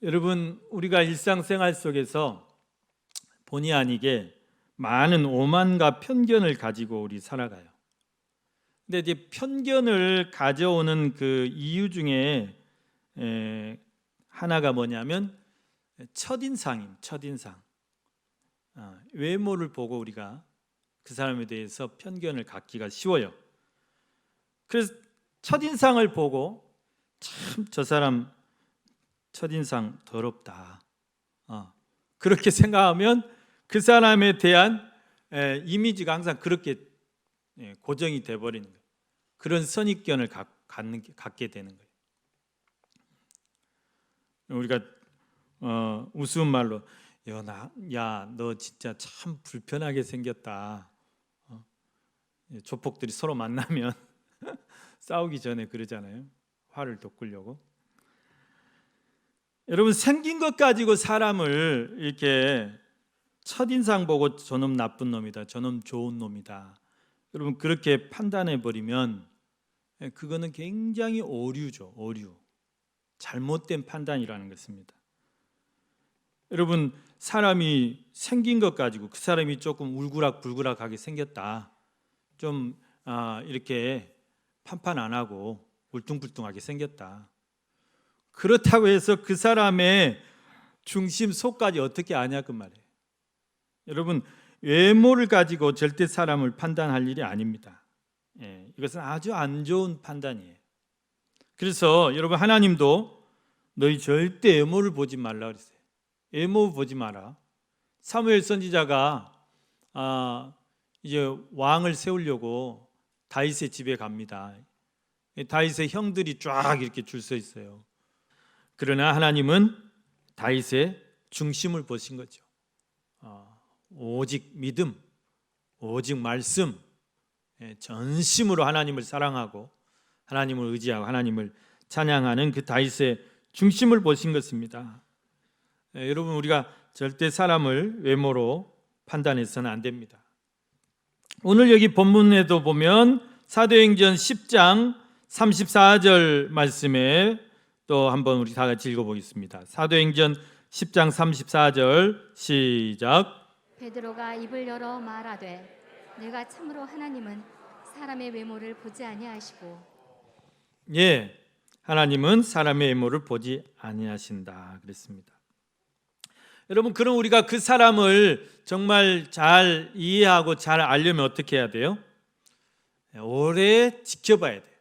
여러분, 우리가 일상생활 속에서 본의 아니게 많은 오만과 편견을 가지고 우리 살아가요. 근데 이제 편견을 가져오는 그 이유 중에 하나가 뭐냐면 첫인상임, 첫인상. 외모를 보고 우리가 그 사람에 대해서 편견을 갖기가 쉬워요. 그래서 첫인상을 보고 참 저 사람 첫인상 더럽다, 그렇게 생각하면 그 사람에 대한 이미지가 항상 그렇게 고정이 돼버리는 거예요. 그런 선입견을 갖게 되는 거예요. 우리가 우스운 말로 야, 너 진짜 참 불편하게 생겼다. 조폭들이 서로 만나면 싸우기 전에 그러잖아요. 화를 돋구려고. 여러분, 생긴 것 가지고 사람을 이렇게 첫인상 보고 저놈 나쁜 놈이다, 저놈 좋은 놈이다, 여러분 그렇게 판단해 버리면 그거는 굉장히 오류죠. 오류, 잘못된 판단이라는 것입니다. 여러분, 사람이 생긴 것 가지고 그 사람이 조금 울그락불그락하게 생겼다, 좀 이렇게 판판 안 하고 울퉁불퉁하게 생겼다, 그렇다고 해서 그 사람의 중심 속까지 어떻게 아냐 그 말이에요. 여러분, 외모를 가지고 절대 사람을 판단할 일이 아닙니다. 이것은 아주 안 좋은 판단이에요. 그래서 여러분, 하나님도 너희 절대 외모를 보지 말라 그랬어요. 외모 보지 마라. 사무엘 선지자가 이제 왕을 세우려고 다윗의 집에 갑니다. 다윗의 형들이 쫙 이렇게 줄 서 있어요. 그러나 하나님은 다윗의 중심을 보신 거죠. 오직 믿음, 오직 말씀, 전심으로 하나님을 사랑하고 하나님을 의지하고 하나님을 찬양하는 그 다윗의 중심을 보신 것입니다. 여러분, 우리가 절대 사람을 외모로 판단해서는 안 됩니다. 오늘 여기 본문에도 보면 사도행전 10장 34절 말씀에 또 한번 우리 다 같이 읽어보겠습니다. 사도행전 10장 34절 시작. 베드로가 입을 열어 말하되 내가 참으로 하나님은 사람의 외모를 보지 아니하시고 하나님은 사람의 외모를 보지 아니하신다 그랬습니다. 여러분, 그럼 우리가 그 사람을 정말 잘 이해하고 잘 알려면 어떻게 해야 돼요? 오래 지켜봐야 돼요.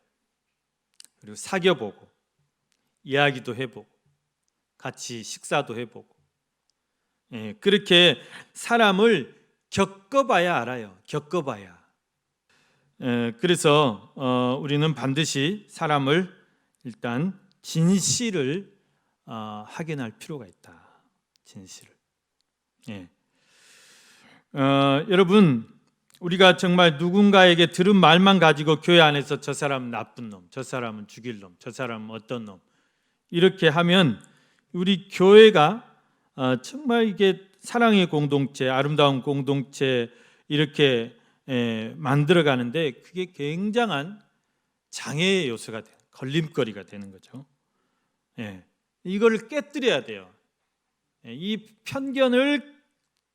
그리고 사귀어보고 이야기도 해보고 같이 식사도 해보고 그렇게 사람을 겪어봐야 알아요. 겪어봐야. 그래서 우리는 반드시 사람을 일단 진실을 확인할 필요가 있다. 진실을. 여러분, 우리가 정말 누군가에게 들은 말만 가지고 교회 안에서 저 사람은 나쁜 놈, 저 사람은 죽일 놈, 저 사람은 어떤 놈, 이렇게 하면 우리 교회가 정말 이게 사랑의 공동체, 아름다운 공동체 이렇게 만들어가는데 그게 굉장한 장애의 요소가 돼요. 걸림거리가 되는 거죠. 이거를 깨뜨려야 돼요. 이 편견을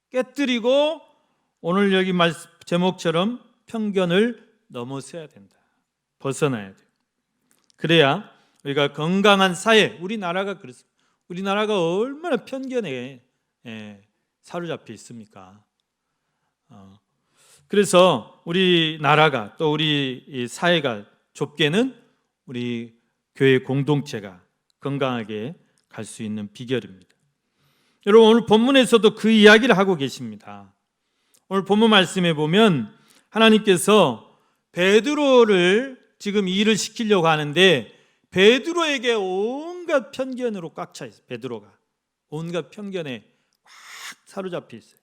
깨뜨리고 오늘 여기 제목처럼 편견을 넘어서야 된다. 벗어나야 돼요. 그래야 우리가 건강한 사회, 우리나라가 그렇습니다. 우리나라가 얼마나 편견에 사로잡혀 있습니까? 그래서 우리나라가 또 우리 사회가 좁게는 우리 교회 공동체가 건강하게 갈 수 있는 비결입니다. 여러분, 오늘 본문에서도 그 이야기를 하고 계십니다. 오늘 본문 말씀에 보면 하나님께서 베드로를 지금 일을 시키려고 하는데 베드로에게 온갖 편견으로 꽉 차 있어요. 베드로가 온갖 편견에 확 사로잡혀 있어요.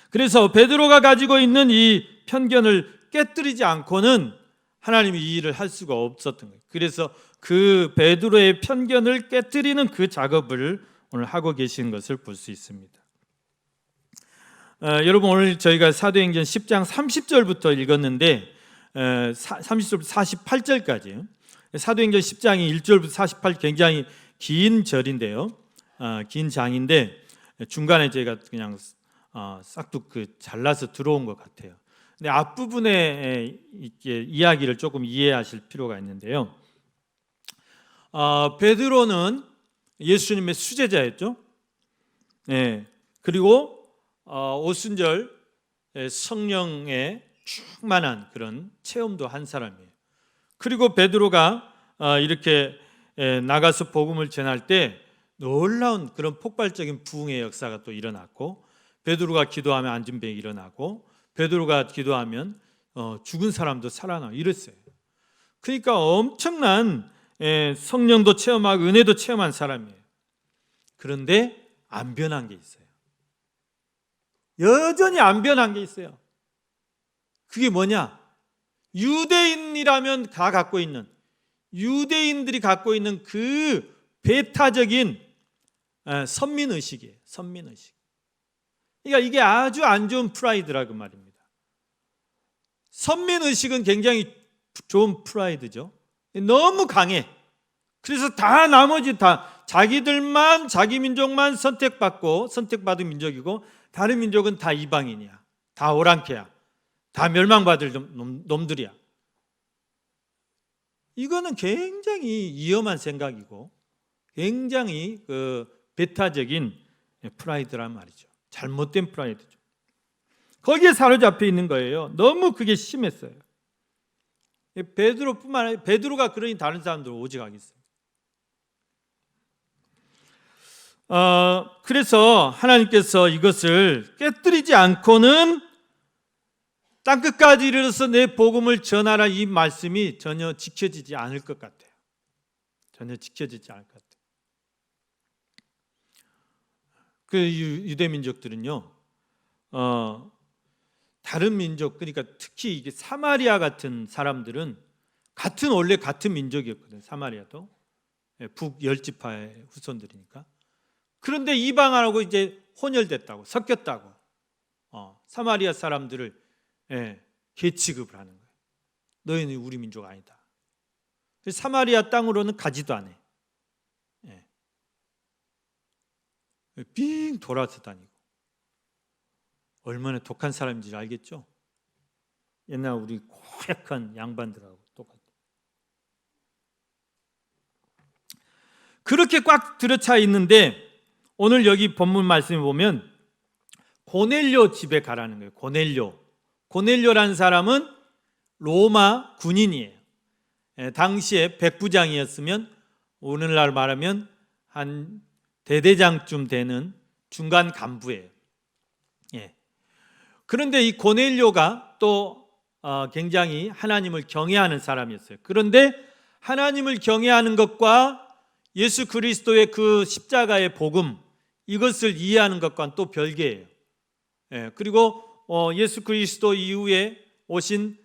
그래서 베드로가 가지고 있는 이 편견을 깨뜨리지 않고는 하나님이 이 일을 할 수가 없었던 거예요. 그래서 그 베드로의 편견을 깨뜨리는 그 작업을 오늘 하고 계신 것을 볼 수 있습니다. 여러분, 오늘 저희가 사도행전 10장 30절부터 읽었는데 30절부터 48절까지 사도행전 10장이 1절부터 48 굉장히 긴 절인데요. 긴 장인데 중간에 제가 그냥 싹둑 잘라서 들어온 것 같아요. 근데 앞부분에 이렇게 이야기를 조금 이해하실 필요가 있는데요. 베드로는 예수님의 수제자였죠. 네. 그리고 오순절 성령의 충만한 그런 체험도 한 사람이에요. 그리고 베드로가 이렇게 나가서 복음을 전할 때 놀라운 그런 폭발적인 부흥의 역사가 또 일어났고, 베드로가 기도하면 안진병이 일어나고, 베드로가 기도하면 죽은 사람도 살아나고 이랬어요. 그러니까 엄청난 성령도 체험하고 은혜도 체험한 사람이에요. 그런데 안 변한 게 있어요. 여전히 안 변한 게 있어요. 그게 뭐냐? 유대인이라면 다 갖고 있는, 유대인들이 갖고 있는 그 배타적인 선민의식이에요. 선민의식. 그러니까 이게 아주 안 좋은 프라이드라고 말입니다. 선민의식은 굉장히 좋은 프라이드죠. 너무 강해. 그래서 다 나머지 다 자기들만, 자기 민족만 선택받은 민족이고, 다른 민족은 다 이방인이야. 다 오랑캐야. 다 멸망받을 놈들이야. 이거는 굉장히 위험한 생각이고 굉장히 배타적인 프라이드란 말이죠. 잘못된 프라이드죠. 거기에 사로잡혀 있는 거예요. 너무 그게 심했어요. 베드로뿐만 아니라 베드로가 그러니 다른 사람들 오직 하겠어요. 그래서 하나님께서 이것을 깨뜨리지 않고는 땅끝까지 이르러서 내 복음을 전하라, 이 말씀이 전혀 지켜지지 않을 것 같아요. 전혀 지켜지지 않을 것 같아요. 그 유대 민족들은요, 다른 민족, 그러니까 특히 이게 사마리아 같은 사람들은 원래 같은 민족이었거든요. 사마리아도 북열지파의 후손들이니까. 그런데 이방하고 이제 혼혈됐다고, 섞였다고, 사마리아 사람들을 계취급을 하는 거예요. 너희는 우리 민족 아니다. 사마리아 땅으로는 가지도 않아. 빙 돌아서 다니고. 얼마나 독한 사람인지 알겠죠? 옛날 우리 고약한 양반들하고 똑같아. 그렇게 꽉 들어차 있는데 오늘 여기 본문 말씀에 보면 고넬료 집에 가라는 거예요. 고넬료라는 사람은 로마 군인이에요. 당시에 백부장이었으면 오늘날 말하면 한 대대장쯤 되는 중간 간부예요. 그런데 이 고넬료가 또 굉장히 하나님을 경외하는 사람이었어요. 그런데 하나님을 경외하는 것과 예수 그리스도의 그 십자가의 복음, 이것을 이해하는 것과는 또 별개예요. 그리고 예수 그리스도 이후에 오신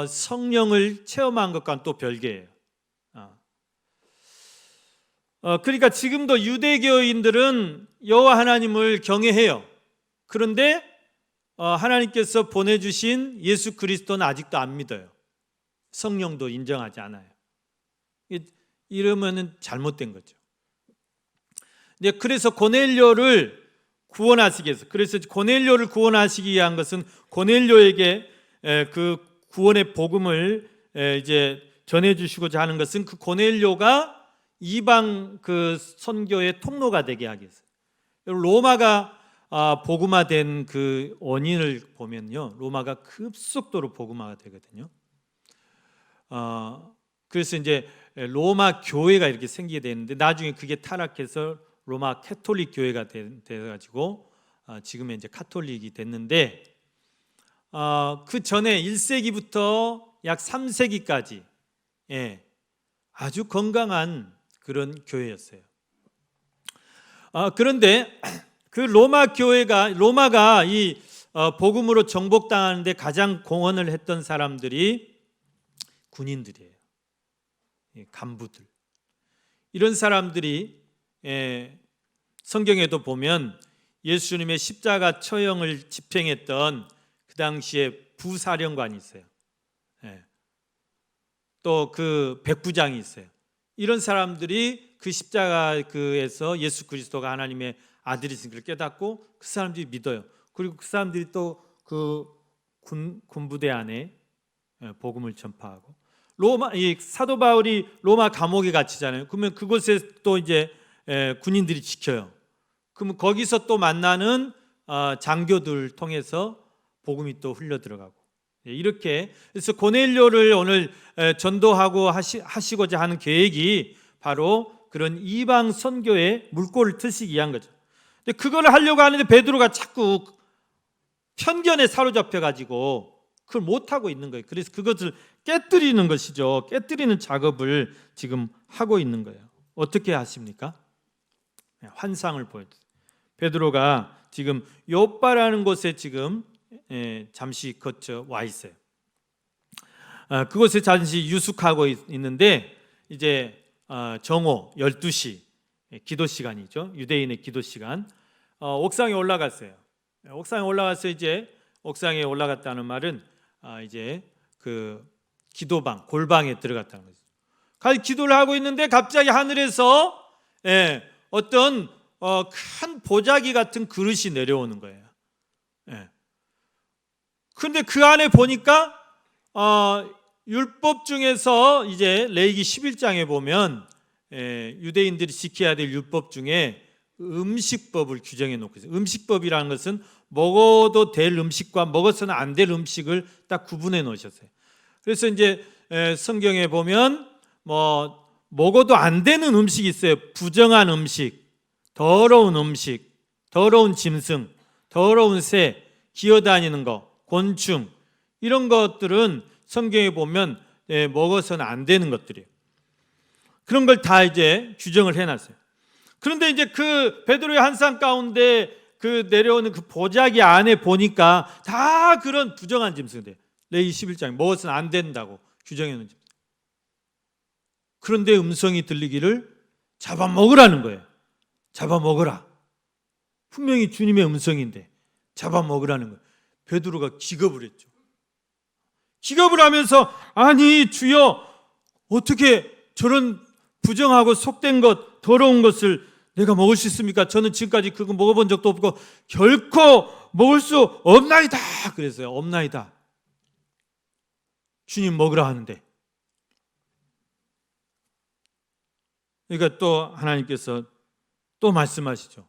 성령을 체험한 것과는 또 별개예요. 그러니까 지금도 유대교인들은 여호와 하나님을 경외해요. 그런데 하나님께서 보내주신 예수 그리스도는 아직도 안 믿어요. 성령도 인정하지 않아요. 이러면은 잘못된 거죠. 그래서 고넬료를 구원하시기 위해서, 그래서 고넬료를 구원하시기 위한 것은 고넬료에게 그 구원의 복음을 이제 전해주시고자 하는 것은 그 고넬료가 이방 그 선교의 통로가 되게 하기 위해서. 로마가 복음화된 그 원인을 보면요, 로마가 급속도로 복음화가 되거든요. 그래서 이제 로마 교회가 이렇게 생기게 되는데 나중에 그게 타락해서 로마 캐톨릭 교회가 돼가지고 지금은 이제 카톨릭이 됐는데, 그 전에 1세기부터 약 3세기까지 아주 건강한 그런 교회였어요. 그런데 그 로마가 이 복음으로 정복당하는데 가장 공헌을 했던 사람들이 군인들이에요. 간부들. 이런 사람들이 성경에도 보면 예수님의 십자가 처형을 집행했던 그 당시에 부사령관이 있어요. 또 그 백부장이 있어요. 이런 사람들이 그 십자가에서 예수 그리스도가 하나님의 아들이신 걸 깨닫고 그 사람들이 믿어요. 그리고 그 사람들이 또 그 군부대 안에 복음을 전파하고, 이 사도 바울이 로마 감옥에 갇히잖아요. 그러면 그곳에 또 이제 군인들이 지켜요. 그러면 거기서 또 만나는 장교들 통해서 복음이 또 흘러 들어가고, 이렇게 그래서 고넬료를 오늘 전도하고 하시고자 하는 계획이 바로 그런 이방 선교에 물꼬를 트시기 위한 거죠. 근데 그걸 하려고 하는데 베드로가 자꾸 편견에 사로잡혀 가지고 그걸 못 하고 있는 거예요. 그래서 그것을 깨뜨리는 것이죠. 깨뜨리는 작업을 지금 하고 있는 거예요. 어떻게 하십니까? 환상을 보여주세요. 베드로가 지금 요빠라는 곳에 지금 잠시 거쳐 와 있어요. 그곳에 잠시 유숙하고 있는데 이제 정오 12시 기도 시간이죠. 유대인의 기도 시간. 옥상에 올라갔어요. 옥상에 올라가서 이제 옥상에 올라갔다는 말은 이제 그 기도방 골방에 들어갔다는 거죠. 기도를 하고 있는데 갑자기 하늘에서 어떤 큰 보자기 같은 그릇이 내려오는 거예요. 그런데 그 안에 보니까 율법 중에서 이제 레위기 11장에 보면 유대인들이 지켜야 될 율법 중에 음식법을 규정해 놓고 있어요. 음식법이라는 것은 먹어도 될 음식과 먹어서는 안 될 음식을 딱 구분해 놓으셨어요. 그래서 이제 성경에 보면 먹어도 안 되는 음식이 있어요. 부정한 음식, 더러운 음식, 더러운 짐승, 더러운 새, 기어다니는 거, 곤충, 이런 것들은 성경에 보면 먹어서는 안 되는 것들이에요. 그런 걸 다 이제 규정을 해놨어요. 그런데 이제 그 베드로의 환상 가운데 그 내려오는 그 보자기 안에 보니까 다 그런 부정한 짐승들, 레위기 11장에 먹어서는 안 된다고 규정해 놓은 짐승. 그런데 음성이 들리기를 잡아먹으라는 거예요. 잡아먹으라. 분명히 주님의 음성인데 잡아먹으라는 거예요. 베드로가 기겁을 했죠. 기겁을 하면서 아니 주여, 어떻게 저런 부정하고 속된 것, 더러운 것을 내가 먹을 수 있습니까? 저는 지금까지 그거 먹어본 적도 없고 결코 먹을 수 없나이다. 그랬어요. 없나이다. 주님 먹으라 하는데. 그러니까 또 하나님께서 또 말씀하시죠.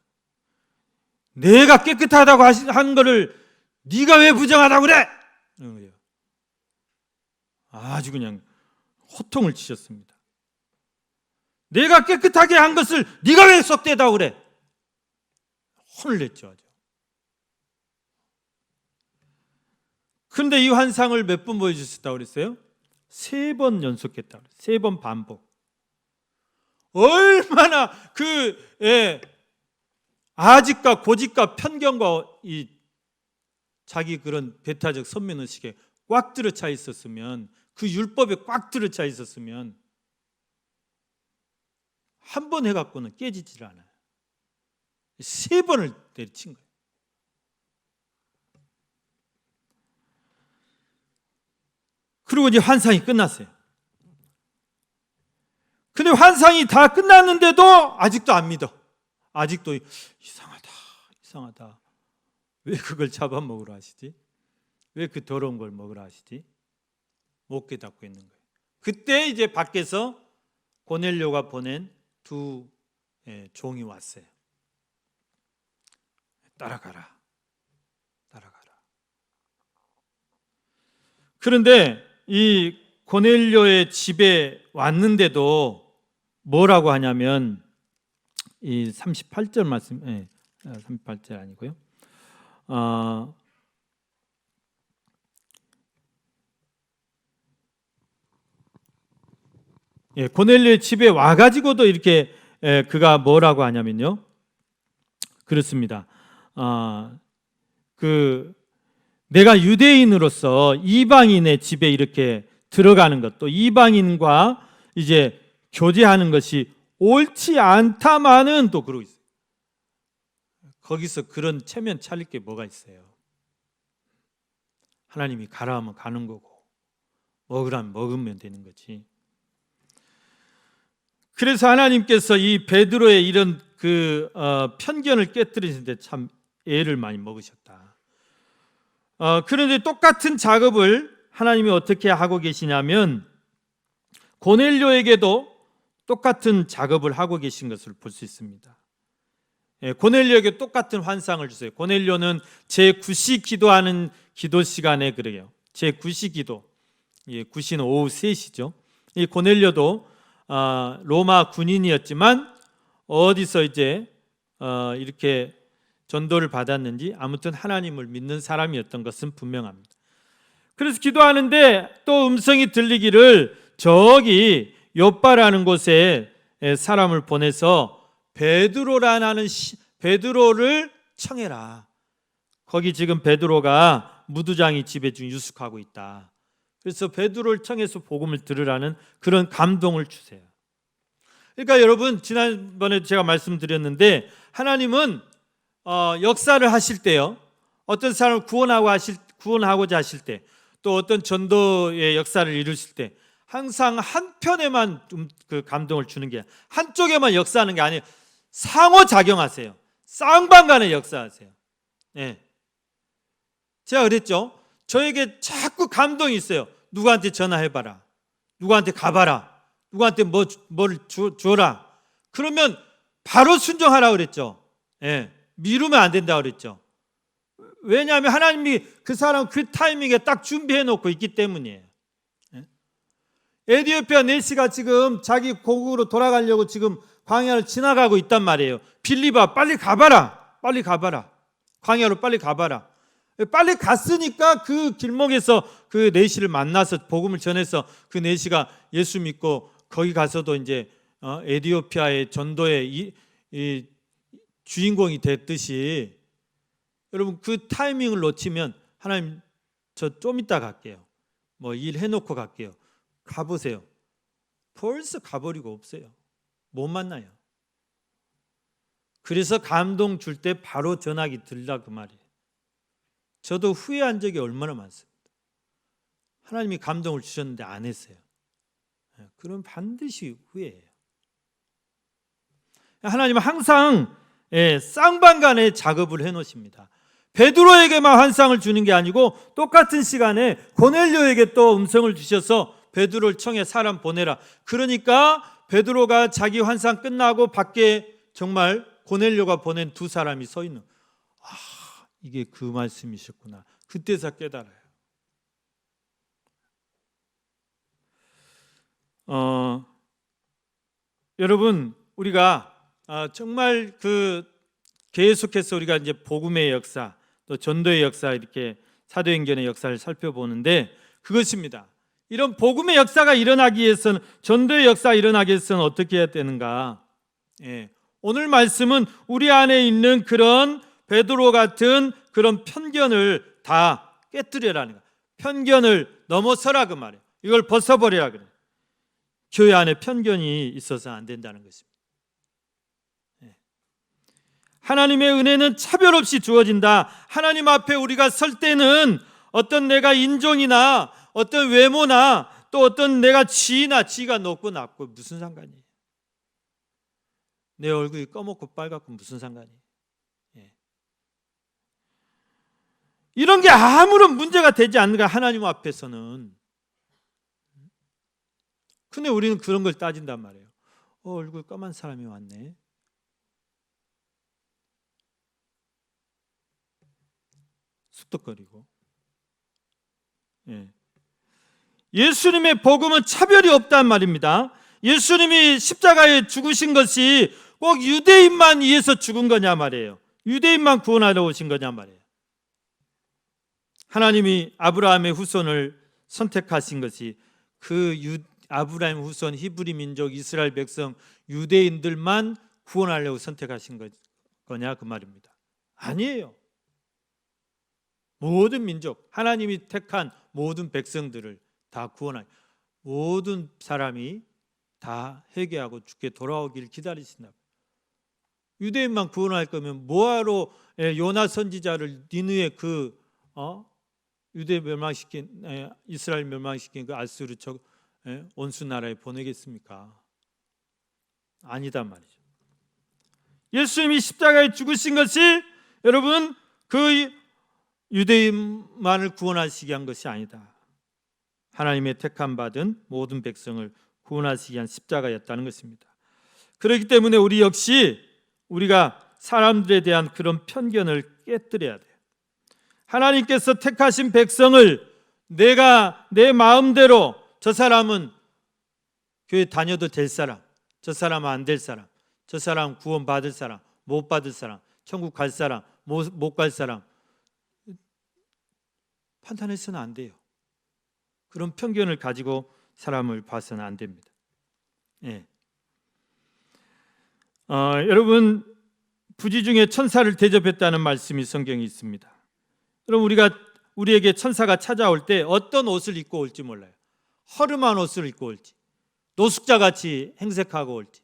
내가 깨끗하다고 한 거를 네가 왜 부정하다고 그래? 그런 거예요. 아주 그냥 호통을 치셨습니다. 내가 깨끗하게 한 것을 네가 왜 썩대다고 그래? 혼을 냈죠. 아주. 그런데 이 환상을 몇 번 보여주셨다고 그랬어요? 3번 연속했다고 그랬어요. 3번 반복. 얼마나 아직과 고집과 편견과 이 자기 그런 배타적 선민의식에 꽉 들어차 있었으면, 그 율법에 꽉 들어차 있었으면 한 번 해갖고는 깨지질 않아요. 3번을 내리친 거예요. 그리고 이제 환상이 끝났어요. 근데 환상이 다 끝났는데도 아직도 안 믿어. 아직도 이상하다. 왜 그걸 잡아먹으라 하시지? 왜 그 더러운 걸 먹으라 하시지? 못 깨닫고 있는 거예요. 그때 이제 밖에서 고넬료가 보낸 2 종이 왔어요. 따라가라. 그런데 이 고넬료의 집에 왔는데도 뭐라고 하냐면, 이 38절 말씀, 38절 아니고요. 고넬료의 집에 와가지고도 이렇게 그가 뭐라고 하냐면요. 그렇습니다. 내가 유대인으로서 이방인의 집에 이렇게 들어가는 것도, 이방인과 이제 교제하는 것이 옳지 않다마는 또 그러고 있어요. 거기서 그런 체면 차릴 게 뭐가 있어요? 하나님이 가라 하면 가는 거고 먹으라면 먹으면 되는 거지. 그래서 하나님께서 이 베드로의 이런 편견을 깨뜨리시는데 참 애를 많이 먹으셨다. 그런데 똑같은 작업을 하나님이 어떻게 하고 계시냐면 고넬료에게도 똑같은 작업을 하고 계신 것을 볼 수 있습니다. 고넬료에게 똑같은 환상을 주세요. 고넬료는 제9시 기도하는 기도 시간에 그래요. 제9시 기도. 9시는 오후 3시죠. 이 고넬료도 로마 군인이었지만 어디서 이제 이렇게 전도를 받았는지 아무튼 하나님을 믿는 사람이었던 것은 분명합니다. 그래서 기도하는데 또 음성이 들리기를 저기 요빠라는 곳에 사람을 보내서 베드로를 청해라. 거기 지금 베드로가 무두장이 집에 지금 유숙하고 있다. 그래서 베드로를 청해서 복음을 들으라는 그런 감동을 주세요. 그러니까 여러분, 지난번에 제가 말씀드렸는데 하나님은 역사를 하실 때요, 어떤 사람을 구원하고자 하실 때, 또 어떤 전도의 역사를 이루실 때 항상 한편에만 그 감동을 주는 게, 한쪽에만 역사하는 게 아니에요. 상호작용하세요. 쌍방간에 역사하세요. 제가 그랬죠. 저에게 자꾸 감동이 있어요. 누구한테 전화해봐라, 누구한테 가봐라, 누구한테 뭘 주어라. 그러면 바로 순종하라 그랬죠. 미루면 안 된다 그랬죠. 왜냐하면 하나님이 그 사람 그 타이밍에 딱 준비해 놓고 있기 때문이에요. 에디오피아 내시가 지금 자기 고국으로 돌아가려고 지금 광야를 지나가고 있단 말이에요. 빌립아, 빨리 가봐라. 빨리 가봐라. 광야로 빨리 가봐라. 빨리 갔으니까 그 길목에서 그 내시를 만나서 복음을 전해서 그 내시가 예수 믿고 거기 가서도 이제 에디오피아의 전도의 이 주인공이 됐듯이, 여러분 그 타이밍을 놓치면 하나님 저 좀 이따 갈게요. 뭐 일 해놓고 갈게요. 가보세요. 벌써 가버리고 없어요. 못 만나요. 그래서 감동 줄 때 바로 전화기 들라 그 말이에요. 저도 후회한 적이 얼마나 많습니다. 하나님이 감동을 주셨는데 안 했어요. 그럼 반드시 후회해요. 하나님은 항상 쌍방간의 작업을 해놓으십니다. 베드로에게만 환상을 주는 게 아니고 똑같은 시간에 고넬료에게 또 음성을 주셔서 베드로를 청해 사람 보내라. 그러니까 베드로가 자기 환상 끝나고 밖에 정말 고넬료가 보낸 두 사람이 서 있는, 이게 그 말씀이셨구나. 그때서 깨달아요. 여러분, 우리가 정말 계속해서 우리가 이제 복음의 역사, 또 전도의 역사, 이렇게 사도행전의 역사를 살펴보는데 그것입니다. 이런 복음의 역사가 일어나기 위해서는, 전도의 역사가 일어나기 위해서는 어떻게 해야 되는가? 오늘 말씀은 우리 안에 있는 그런 베드로 같은 그런 편견을 다 깨뜨려라는 거예요. 편견을 넘어서라 그 말이에요. 이걸 벗어버리라 그래요. 교회 안에 편견이 있어서 안 된다는 것입니다. 하나님의 은혜는 차별 없이 주어진다. 하나님 앞에 우리가 설 때는 어떤 내가 인종이나 어떤 외모나 또 어떤 내가 지가 높고 낮고 무슨 상관이에요? 내 얼굴이 검었고 빨갛고 무슨 상관이에요? 이런 게 아무런 문제가 되지 않는가, 하나님 앞에서는. 근데 우리는 그런 걸 따진단 말이에요. 얼굴 까만 사람이 왔네. 쑥덕거리고. 예수님의 복음은 차별이 없단 말입니다. 예수님이 십자가에 죽으신 것이 꼭 유대인만 위해서 죽은 거냐 말이에요. 유대인만 구원하러 오신 거냐 말이에요. 하나님이 아브라함의 후손을 선택하신 것이 아브라함 후손, 히브리 민족, 이스라엘 백성, 유대인들만 구원하려고 선택하신 거냐 그 말입니다. 아니에요. 모든 민족, 하나님이 택한 모든 백성들을 다 구원하기, 모든 사람이 다 회개하고 주께 돌아오기를 기다리신다. 유대인만 구원할 거면 뭐하러 요나 선지자를 니느웨 유대 멸망시킨, 이스라엘 멸망시킨 그 아수르 온수 나라에 보내겠습니까? 아니다 말이죠. 예수님이 십자가에 죽으신 것이 여러분 그 유대인만을 구원하시기 위한 것이 아니다. 하나님의 택함 받은 모든 백성을 구원하시기 위한 십자가였다는 것입니다. 그렇기 때문에 우리 역시 우리가 사람들에 대한 그런 편견을 깨뜨려야 돼요. 하나님께서 택하신 백성을 내가 내 마음대로 저 사람은 교회 다녀도 될 사람, 저 사람은 안 될 사람, 저 사람 구원 받을 사람, 못 받을 사람, 천국 갈 사람, 못 갈 사람 판단해서는 안 돼요. 그런 편견을 가지고 사람을 봐서는 안 됩니다. 예. 여러분 부지 중에 천사를 대접했다는 말씀이 성경에 있습니다. 여러분 우리에게 천사가 찾아올 때 어떤 옷을 입고 올지 몰라요. 허름한 옷을 입고 올지, 노숙자같이 행색하고 올지,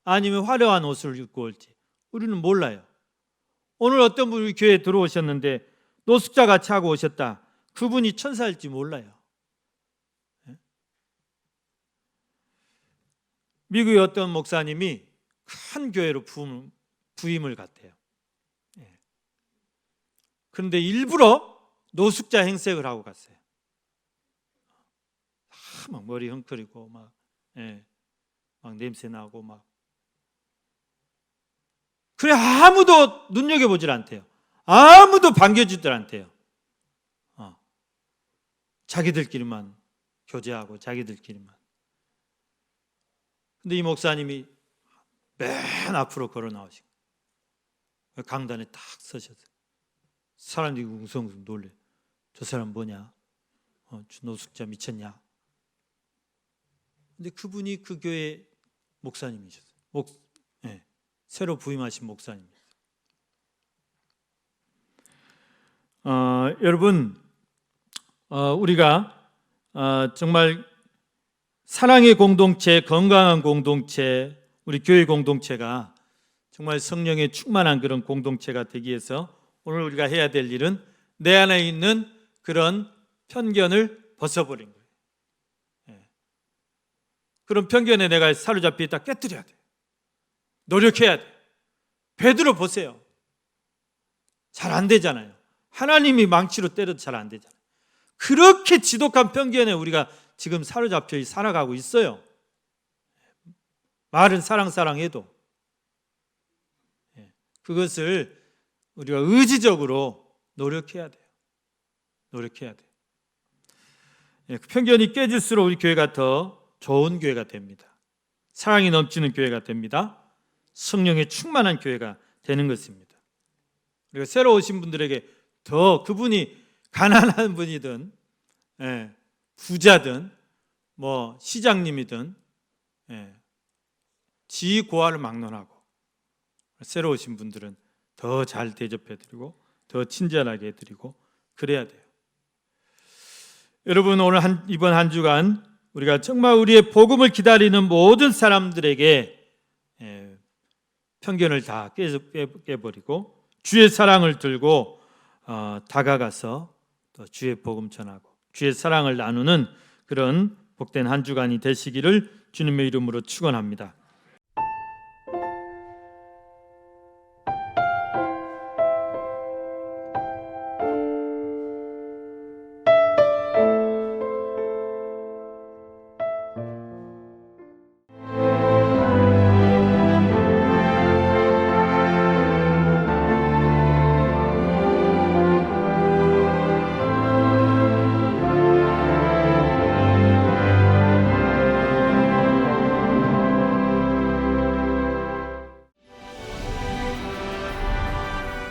아니면 화려한 옷을 입고 올지 우리는 몰라요. 오늘 어떤 분이 교회에 들어오셨는데 노숙자같이 하고 오셨다. 그분이 천사일지 몰라요. 미국의 어떤 목사님이 큰 교회로 부임을 갔대요. 그런데 일부러 노숙자 행색을 하고 갔어요. 막 머리 헝클이고 막 냄새 나고 막. 그래 아무도 눈여겨보질 않대요. 아무도 반겨주질 않대요. 자기들끼리만 교제하고 자기들끼리만. 근데 이 목사님이 맨 앞으로 걸어 나오시고 강단에 딱 서셨어요. 사람들이 웅성웅성 놀래. 저 사람 뭐냐? 노숙자 미쳤냐? 근데 그분이 그 교회 목사님이셨어요. 새로 부임하신 목사님이었어요. 여러분, 우리가 정말 사랑의 공동체, 건강한 공동체, 우리 교회 공동체가 정말 성령에 충만한 그런 공동체가 되기 위해서 오늘 우리가 해야 될 일은 내 안에 있는 그런 편견을 벗어버린 거예요. 그런 편견에 내가 사로잡혀 있다 깨뜨려야 돼요. 노력해야 돼요. 베드로 보세요. 잘 안 되잖아요. 하나님이 망치로 때려도 잘 안 되잖아요. 그렇게 지독한 편견에 우리가 지금 사로잡혀 살아가고 있어요. 말은 사랑해도 그것을 우리가 의지적으로 노력해야 돼요. 노력해야 돼요. 그 편견이 깨질수록 우리 교회가 더 좋은 교회가 됩니다. 사랑이 넘치는 교회가 됩니다. 성령에 충만한 교회가 되는 것입니다. 우리가 새로 오신 분들에게 더 그분이 가난한 분이든 부자든 뭐 시장님이든 지위 고하를 막론하고 새로 오신 분들은 더 잘 대접해드리고 더 친절하게 해드리고 그래야 돼요. 여러분 오늘 이번 한 주간 우리가 정말 우리의 복음을 기다리는 모든 사람들에게 편견을 다 깨버리고 주의 사랑을 들고 다가가서 또 주의 복음 전하고 주의 사랑을 나누는 그런 복된 한 주간이 되시기를 주님의 이름으로 축원합니다.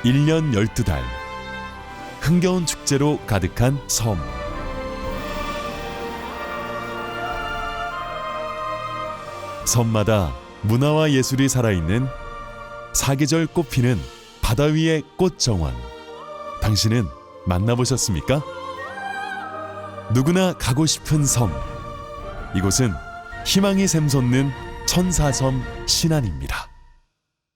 일 년 12달 흥겨운 축제로 가득한 섬. 섬마다 문화와 예술이 살아있는 사계절 꽃피는 바다 위의 꽃정원. 당신은 만나보셨습니까? 누구나 가고 싶은 섬. 이곳은 희망이 샘솟는 천사섬 신안입니다.